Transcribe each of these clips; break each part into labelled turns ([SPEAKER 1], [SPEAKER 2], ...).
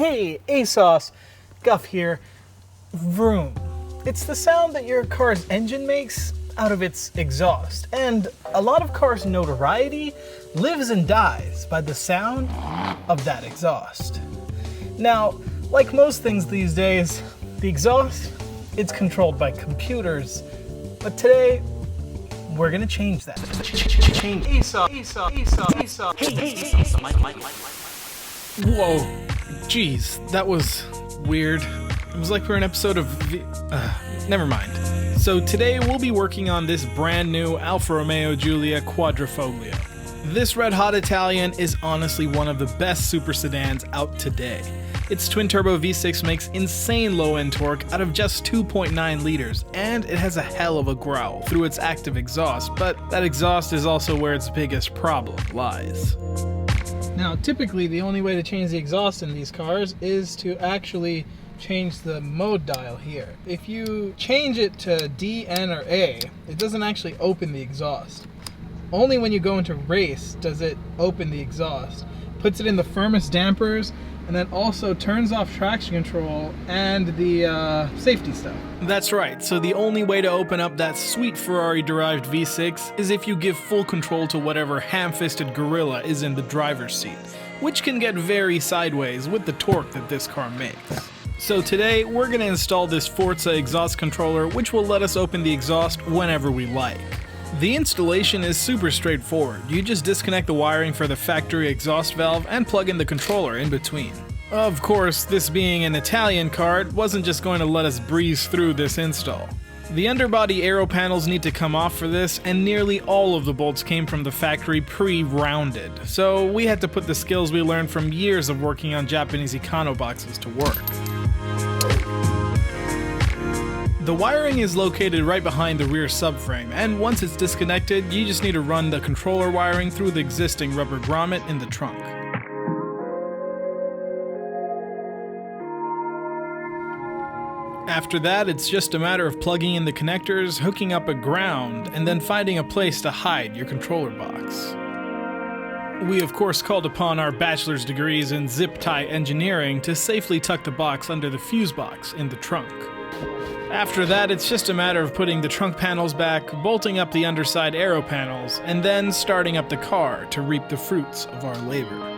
[SPEAKER 1] Hey, ASOS, Guff here. Vroom. It's the sound that your car's engine makes out of its exhaust, and a lot of cars' notoriety lives and dies by the sound of that exhaust. Now, like most things these days, the exhaust, it's controlled by computers, but today, we're gonna change that. Change ASOS. Hey.
[SPEAKER 2] Whoa, jeez, that was weird. It was like we're an episode of never mind. So today we'll be working on this brand new Alfa Romeo Giulia Quadrifoglio. This red-hot Italian is honestly one of the best super sedans out today. Its twin-turbo V6 makes insane low-end torque out of just 2.9 liters, and it has a hell of a growl through its active exhaust, but that exhaust is also where its biggest problem lies.
[SPEAKER 1] Now, typically the only way to change the exhaust in these cars is to actually change the mode dial here. If you change it to D, N, or A, it doesn't actually open the exhaust. Only when you go into race does it open the exhaust. Puts it in the firmest dampers, and then also turns off traction control and the safety stuff.
[SPEAKER 2] That's right, so the only way to open up that sweet Ferrari-derived V6 is if you give full control to whatever ham-fisted gorilla is in the driver's seat, which can get very sideways with the torque that this car makes. So today, we're going to install this Forza exhaust controller, which will let us open the exhaust whenever we like. The installation is super straightforward. You just disconnect the wiring for the factory exhaust valve and plug in the controller in between. Of course, this being an Italian car, it wasn't just going to let us breeze through this install. The underbody aero panels need to come off for this, and nearly all of the bolts came from the factory pre-rounded, so we had to put the skills we learned from years of working on Japanese econo boxes to work. The wiring is located right behind the rear subframe, and once it's disconnected, you just need to run the controller wiring through the existing rubber grommet in the trunk. After that, it's just a matter of plugging in the connectors, hooking up a ground, and then finding a place to hide your controller box. We of course called upon our bachelor's degrees in zip-tie engineering to safely tuck the box under the fuse box in the trunk. After that, it's just a matter of putting the trunk panels back, bolting up the underside aero panels, and then starting up the car to reap the fruits of our labor.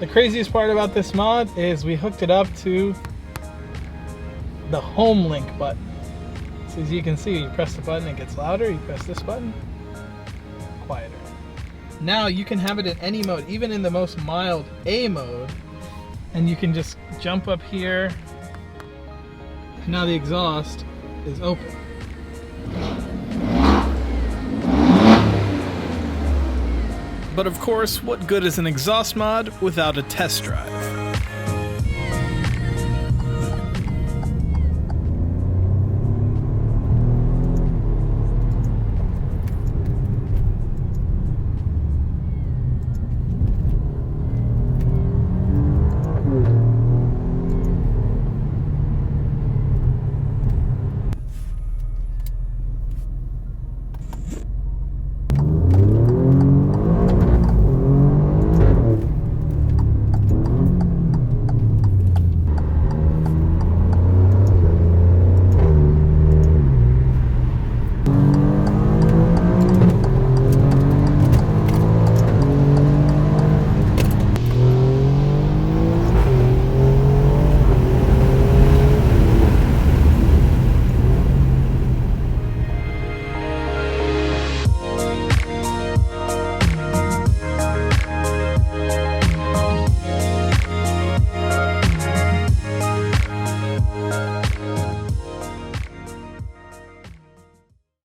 [SPEAKER 1] The craziest part about this mod is we hooked it up to the home link button. So as you can see, you press the button, it gets louder. You press this button, quieter. Now you can have it in any mode, even in the most mild A mode, and you can just jump up here. Now the exhaust is open.
[SPEAKER 2] But of course, what good is an exhaust mod without a test drive?